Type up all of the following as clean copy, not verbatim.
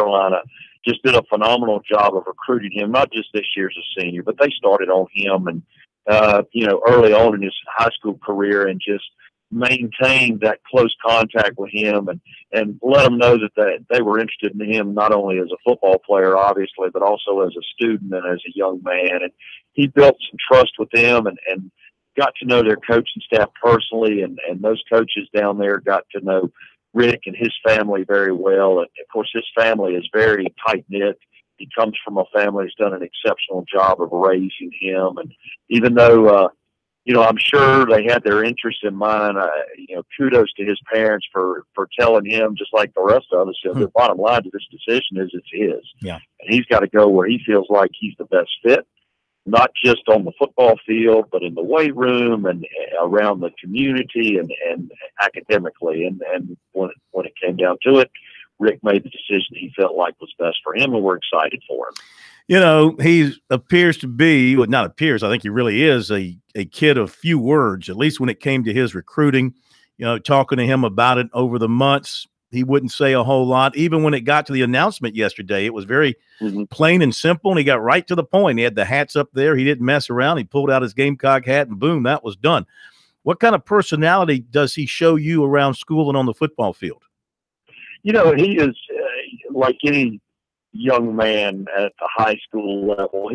Carolina just did a phenomenal job of recruiting him, not just this year as a senior, but they started on him and, early on in his high school career and just maintained that close contact with him and let him know that they were interested in him, not only as a football player, obviously, but also as a student and as a young man. And he built some trust with them and got to know their coaching staff personally. And those coaches down there got to know Rick and his family very well. And of course, his family is very tight knit. He comes from a family that's done an exceptional job of raising him. And even though, I'm sure they had their interest in mind, kudos to his parents for telling him, just like the rest of us, the bottom line to this decision is it's his. Yeah. And he's got to go where he feels like he's the best fit, not just on the football field, but in the weight room and around the community and academically. And when it came down to it, Rick made the decision he felt like was best for him, and we're excited for him. He appears to be, well, not appears, I think he really is a kid of few words, at least when it came to his recruiting. Talking to him about it over the months, he wouldn't say a whole lot. Even when it got to the announcement yesterday, it was very plain and simple, and he got right to the point. He had the hats up there. He didn't mess around. He pulled out his Gamecock hat, and boom, that was done. What kind of personality does he show you around school and on the football field? He is like any young man at the high school level.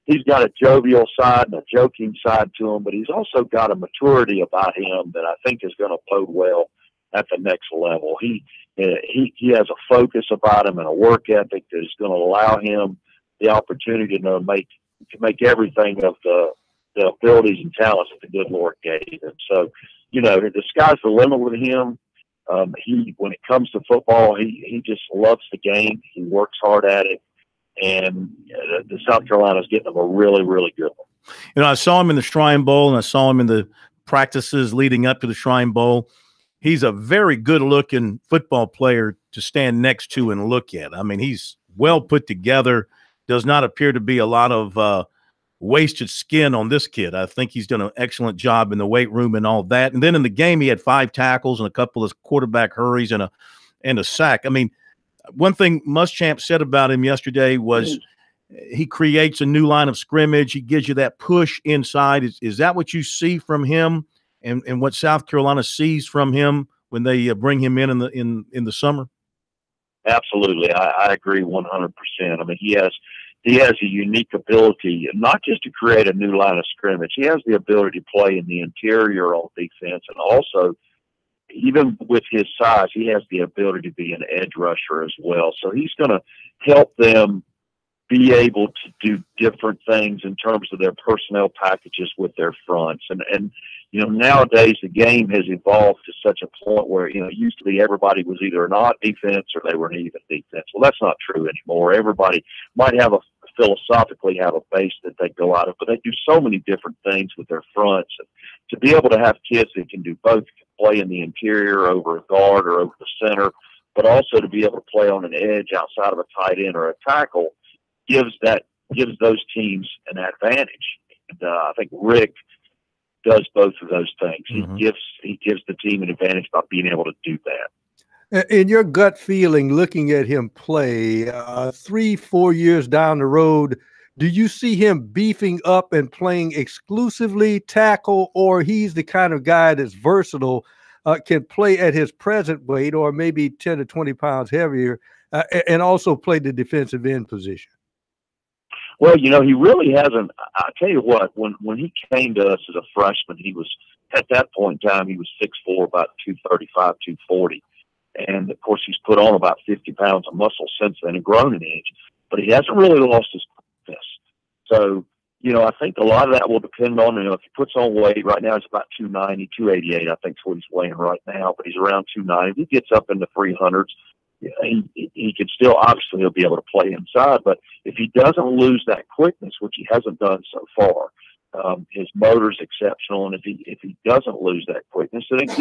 He's got a jovial side and a joking side to him, but he's also got a maturity about him that I think is going to bode well at the next level. He has a focus about him and a work ethic that is going to allow him the opportunity to make everything of the abilities and talents that the good Lord gave him. So, the sky's the limit with him. When it comes to football, he just loves the game. He works hard at it, and the South Carolina's getting him a really, really good one. I saw him in the Shrine Bowl, and I saw him in the practices leading up to the Shrine Bowl. He's a very good-looking football player to stand next to and look at. I mean, he's well put together. Does not appear to be a lot of wasted skin on this kid. I think he's done an excellent job in the weight room and all that. And then in the game, he had 5 tackles and a couple of quarterback hurries and a sack. I mean, one thing Muschamp said about him yesterday was he creates a new line of scrimmage. He gives you that push inside. Is that what you see from him and what South Carolina sees from him when they bring him in the summer? Absolutely. I agree 100%. I mean, he has a unique ability, not just to create a new line of scrimmage. He has the ability to play in the interior on defense, and also, even with his size, he has the ability to be an edge rusher as well. So he's going to help them be able to do different things in terms of their personnel packages with their fronts. And nowadays the game has evolved to such a point where, it used to be everybody was either an odd defense or they were an even defense. Well, that's not true anymore. Everybody might philosophically have a base that they go out of, but they do so many different things with their fronts. And to be able to have kids that can do both, play in the interior over a guard or over the center, but also to be able to play on an edge outside of a tight end or a tackle gives those teams an advantage. And I think Rick does both of those things. He gives the team an advantage by being able to do that. In your gut feeling, looking at him play 3-4 years down the road, do you see him beefing up and playing exclusively tackle, or he's the kind of guy that's versatile, can play at his present weight or maybe 10 to 20 pounds heavier, and also play the defensive end position? Well, he really hasn't. I tell you what, when he came to us as a freshman, he was, at that point in time, he was 6'4", about 235, 240. And, of course, he's put on about 50 pounds of muscle since then and grown an inch. But he hasn't really lost his quickness. So, I think a lot of that will depend on, if he puts on weight. Right now it's about 290, 288, I think is what he's weighing right now. But he's around 290. If he gets up in the 300s, he could still, obviously, he'll be able to play inside. But if he doesn't lose that quickness, which he hasn't done so far, his motor's exceptional. And if he doesn't lose that quickness, then it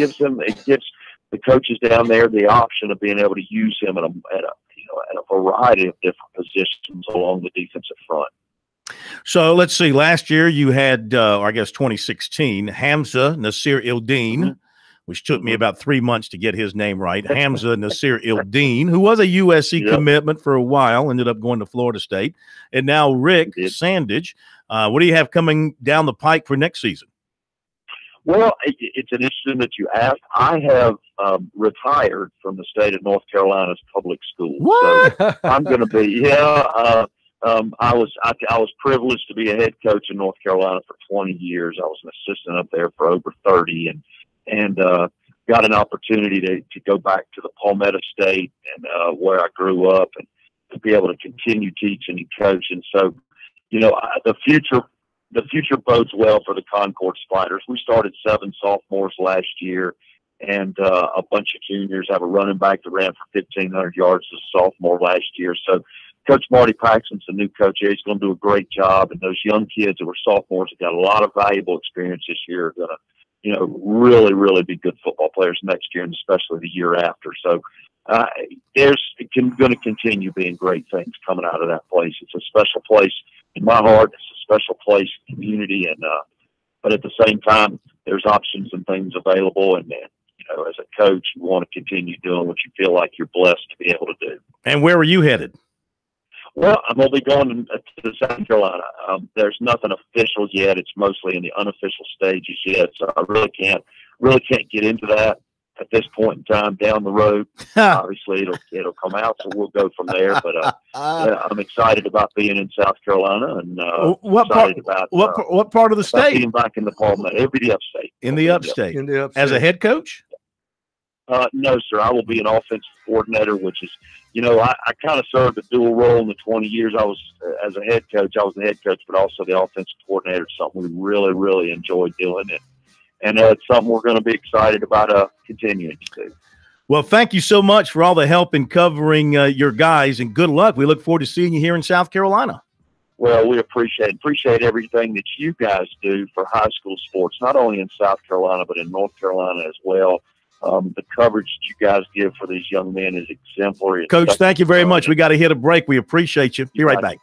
gives the coaches down there the option of being able to use him at a variety of different positions along the defensive front. So let's see. Last year you had, 2016, Hamza Nasir Ildeen which took me about 3 months to get his name right. Hamza Nasir Ildeen, who was a USC commitment for a while, ended up going to Florida State. And now Rick Sandage. What do you have coming down the pike for next season? Well, it's an interesting that you asked. I have retired from the state of North Carolina's public schools. What? So I'm going to be, I was privileged to be a head coach in North Carolina for 20 years. I was an assistant up there for over 30 and got an opportunity to go back to the Palmetto State and where I grew up and to be able to continue teaching and coaching. So, the future bodes well for the Concord Spiders. We started 7 sophomores last year and a bunch of juniors. I have a running back that ran for 1,500 yards as a sophomore last year. So Coach Marty Paxson's the new coach here. He's going to do a great job. And those young kids that were sophomores that got a lot of valuable experience this year are going to, really, really be good football players next year and especially the year after. So there's going to continue being great things coming out of that place. It's a special place in my heart. It's a special place, community, and but at the same time, there's options and things available. And as a coach, you want to continue doing what you feel like you're blessed to be able to do. And where are you headed? Well, I'm going to be going to South Carolina. There's nothing official yet. It's mostly in the unofficial stages yet, so I really can't get into that at this point in time. Down the road, obviously it'll come out, so we'll go from there. But I'm excited about being in South Carolina, and what part of the state? Being back in the Palmetto, it'll be the upstate. In the upstate, as a head coach. No, sir. I will be an offensive coordinator, which is, I kind of served a dual role in the 20 years I was as a head coach. I was the head coach, but also the offensive coordinator. It's something we really, really enjoy doing, and it's something we're going to be excited about continuing to do. Well, thank you so much for all the help in covering your guys, and good luck. We look forward to seeing you here in South Carolina. Well, we appreciate everything that you guys do for high school sports, not only in South Carolina but in North Carolina as well. The coverage that you guys give for these young men is exemplary. Coach, thank you very much. We got to hit a break. We appreciate you. Be right back.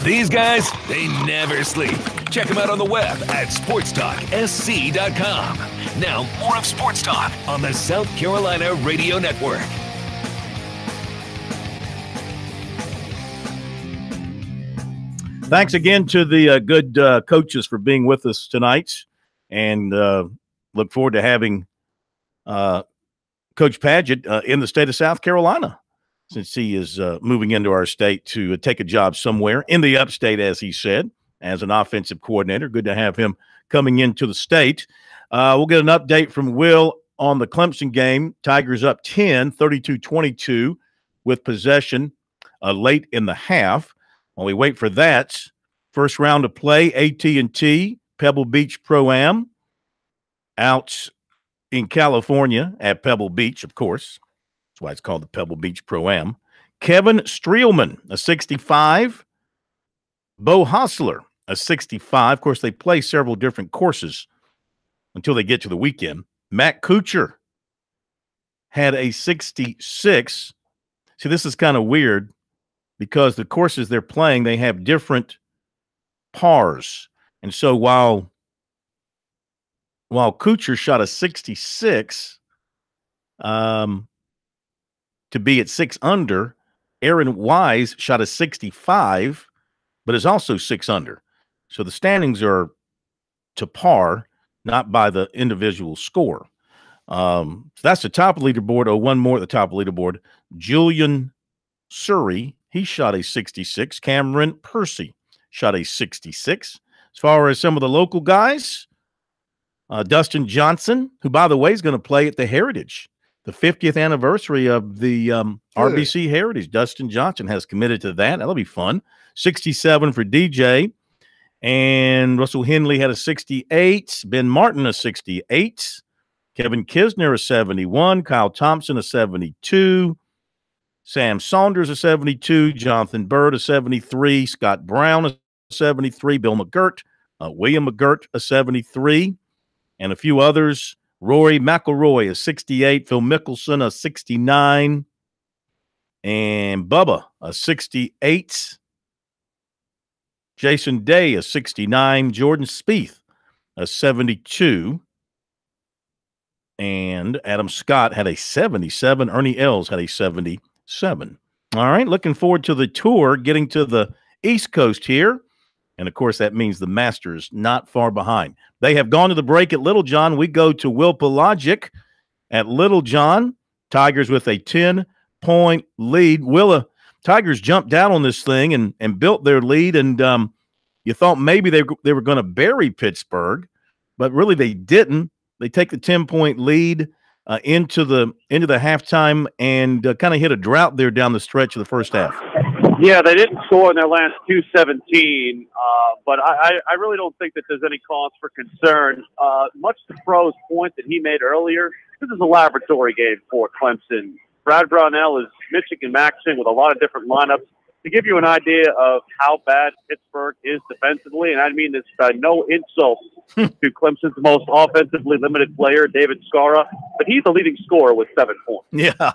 These guys, they never sleep. Check them out on the web at SportsTalkSC.com. Now, more of Sports Talk on the South Carolina Radio Network. Thanks again to the good coaches for being with us tonight, and look forward to having Coach Padgett in the state of South Carolina, since he is moving into our state to take a job somewhere in the upstate, as he said, as an offensive coordinator. Good to have him coming into the state. We'll get an update from Will on the Clemson game. Tigers up 10, 32-22 with possession late in the half. While we wait for that, first round of play, AT&T, Pebble Beach Pro-Am, out in California at Pebble Beach, of course. That's why it's called the Pebble Beach Pro-Am. Kevin Streelman, a 65. Bo Hostler, a 65. Of course, they play several different courses until they get to the weekend. Matt Kuchar had a 66. See, this is kind of weird, because the courses they're playing, they have different pars. And so while Kuchar shot a 66 to be at 6 under, Aaron Wise shot a 65, but is also 6 under. So the standings are to par, not by the individual score. So that's the top of the leaderboard. Oh, one more at the top of the leaderboard. Julian Surrey, he shot a 66. Cameron Percy shot a 66. As far as some of the local guys, Dustin Johnson, who, by the way, is going to play at the Heritage, the 50th anniversary of the RBC Heritage. Dustin Johnson has committed to that. That'll be fun. 67 for DJ. And Russell Henley had a 68. Ben Martin, a 68. Kevin Kisner, a 71. Kyle Thompson, a 72. Sam Saunders, a 72. Jonathan Bird, a 73. Scott Brown, a 73. Bill McGirt. William McGirt, a 73. And a few others. Rory McIlroy, a 68. Phil Mickelson, a 69. And Bubba, a 68. Jason Day, a 69. Jordan Spieth, a 72. And Adam Scott had a 77. Ernie Els had a 77. All right, looking forward to the tour, getting to the East Coast here. And, of course, that means the Masters not far behind. They have gone to the break at Little John. We go to Will Pelagic at Little John. Tigers with a 10-point lead. Willa, Tigers jumped down on this thing and built their lead, and you thought maybe they were going to bury Pittsburgh, but really they didn't. They take the 10-point lead into the halftime and kind of hit a drought there down the stretch of the first half. Yeah, they didn't score in their last 2:17, but I really don't think that there's any cause for concern. Much to Pro's point that he made earlier, this is a laboratory game for Clemson. Brad Brownell is mixing and matching with a lot of different lineups. To give you an idea of how bad Pittsburgh is defensively, and I mean this by no insult to Clemson's most offensively limited player, David Scarra, but he's the leading scorer with 7 points. Yeah.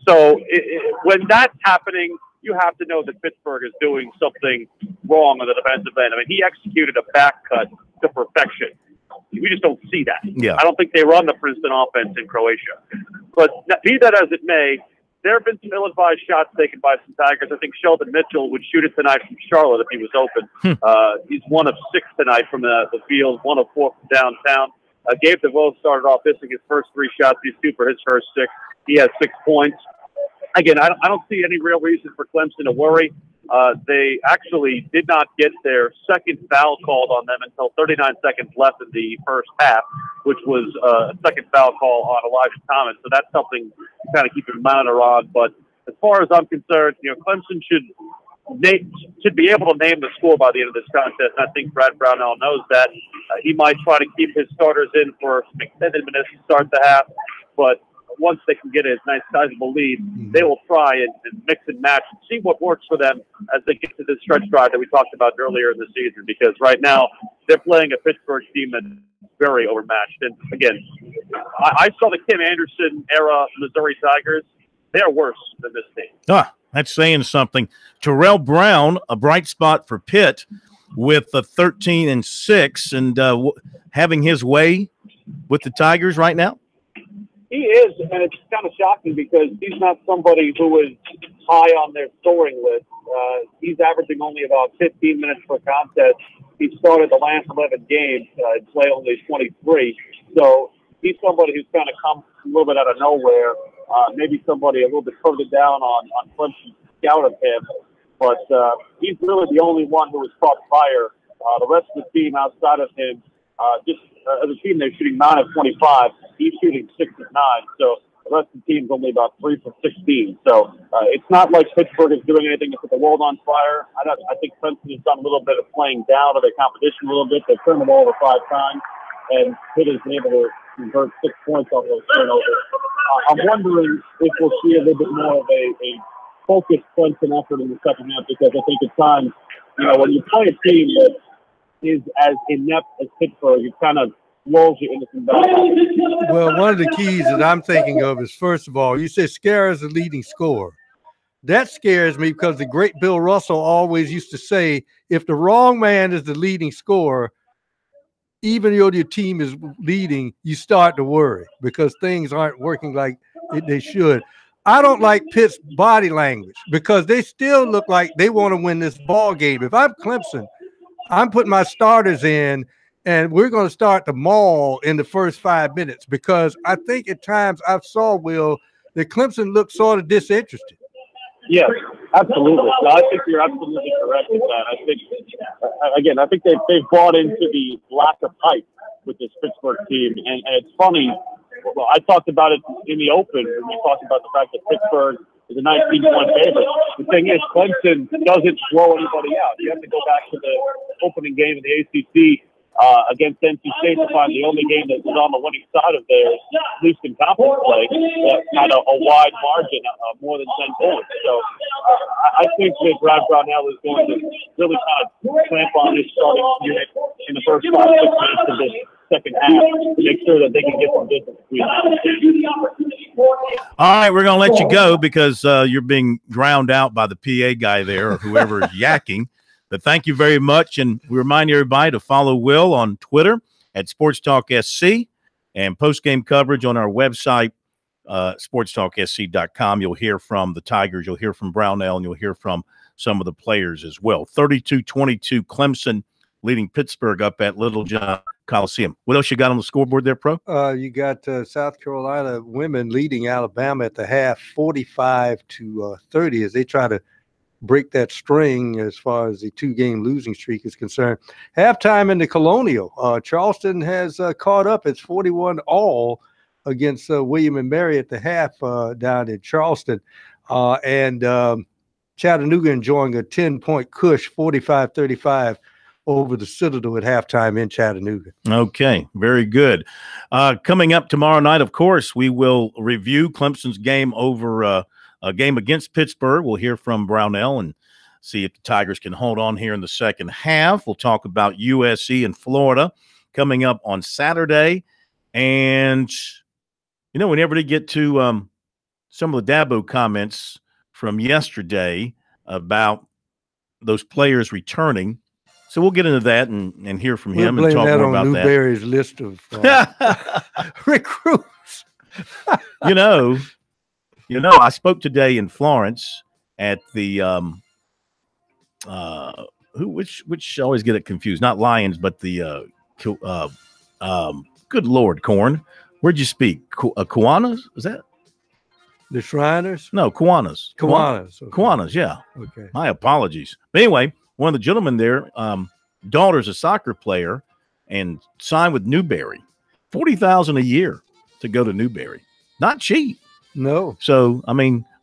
So when that's happening, you have to know that Pittsburgh is doing something wrong on the defensive end. I mean, he executed a back cut to perfection. We just don't see that. Yeah. I don't think they run the Princeton offense in Croatia. But be that as it may, there have been some ill-advised shots taken by some Tigers. I think Sheldon Mitchell would shoot it tonight from Charlotte if he was open. He's 1 of 6 tonight from the field, 1 of 4 from downtown. Gabe DeVoe started off missing his first 3 shots. He's 2 for his first 6. He has 6 points. Again, I don't see any real reason for Clemson to worry. They actually did not get their second foul called on them until 39 seconds left in the first half, which was a second foul call on Elijah Thomas. So that's something to kind of keep a monitor on. But as far as I'm concerned, Clemson should be able to name the score by the end of this contest. I think Brad Brownell knows that. He might try to keep his starters in for some extended minutes to start the half, but once they can get a nice sizable lead, they will try and mix and match and see what works for them as they get to this stretch drive that we talked about earlier in the season, because right now they're playing a Pittsburgh team that's very overmatched. And again, I saw the Kim Anderson era Missouri Tigers, they're worse than this team. That's saying something. Terrell Brown, a bright spot for Pitt with the 13-6 and having his way with the Tigers right now. He is, and it's kind of shocking because he's not somebody who is high on their scoring list. He's averaging only about 15 minutes per contest. He started the last 11 games, play only 23. So he's somebody who's kind of come a little bit out of nowhere. Maybe somebody a little bit further down on Clemson's scout of him. But he's really the only one who has caught fire. The rest of the team outside of him, as a team, they're shooting 9 of 25. He's shooting 6 of 9. So the rest of the team's only about 3 for 16. So it's not like Pittsburgh is doing anything to put the world on fire. I think Clemson has done a little bit of playing down to their competition a little bit. They've turned the ball over 5 times, and Pitt has been able to convert 6 points off those turnovers. I'm wondering if we'll see a little bit more of a focused Clemson effort in the second half, because I think at times, when you play a team that is as inept as Pittsburgh, it kind of lulls you into some bad. Well, one of the keys that I'm thinking of is, first of all, you said Scare is the leading scorer. That scares me because the great Bill Russell always used to say, if the wrong man is the leading scorer, even though your team is leading, you start to worry because things aren't working like they should. I don't like Pitt's body language because they still look like they want to win this ball game. If I'm Clemson, I'm putting my starters in, and we're going to start the maul in the first 5 minutes because I think at times I saw, Will, that Clemson looked sort of disinterested. Yes, absolutely. No, I think you're absolutely correct with that. I think, again, they've bought into the lack of hype with this Pittsburgh team, and it's funny. Well, I talked about it in the open when we talked about the fact that Pittsburgh is a 19-point favorite. The thing is, Clemson doesn't blow anybody out. You have to go back to the opening game of the ACC against NC State to find the only game that was on the winning side of theirs, at least in conference play, had a wide margin, more than 10 points. So I think that Brad Brownell is going to really kind of clamp on his starting unit in the first 5-6 minutes of this second half to make sure that they can get some distance between them. All right, we're going to let you go because you're being drowned out by the PA guy there or whoever is yakking. But thank you very much, and we remind everybody to follow Will on Twitter at SportsTalkSC and post-game coverage on our website, SportsTalkSC.com. You'll hear from the Tigers, you'll hear from Brownell, and you'll hear from some of the players as well. 32-22 Clemson leading Pittsburgh up at Little John Coliseum. What else you got on the scoreboard there, Pro? You got South Carolina women leading Alabama at the half, 45-30, as they try to break that string as far as the 2-game losing streak is concerned. Halftime in the Colonial. Charleston has caught up. It's 41-all against William and Mary at the half down in Charleston. And Chattanooga enjoying a 10-point cush, 45-35 over the Citadel at halftime in Chattanooga. Okay, very good. Coming up tomorrow night, of course, we will review Clemson's game over a game against Pittsburgh. We'll hear from Brownell and see if the Tigers can hold on here in the second half. We'll talk about USC and Florida coming up on Saturday. And, we never did get to some of the Dabo comments from yesterday about those players returning. So we'll get into that and hear from him and talk more about that. Newberry's list of recruits. I spoke today in Florence at the which I always get it confused. Not Lions, but the good Lord, Corn. Where'd you speak? Kiwanis? Is that the Shriners? No, Kiwanis. Kiwanis. Okay. Kiwanis, yeah. Okay. My apologies. But anyway, one of the gentlemen there, daughter's a soccer player and signed with Newberry. $40,000 a year to go to Newberry. Not cheap. No. So,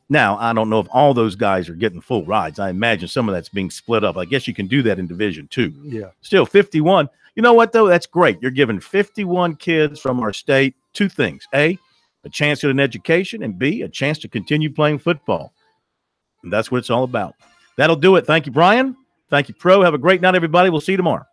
now I don't know if all those guys are getting full rides. I imagine some of that's being split up. I guess you can do that in Division II. Yeah. Still 51. You know what, though? That's great. You're giving 51 kids from our state 2 things. A chance at an education, and B, a chance to continue playing football. And that's what it's all about. That'll do it. Thank you, Brian. Thank you, Pro. Have a great night, everybody. We'll see you tomorrow.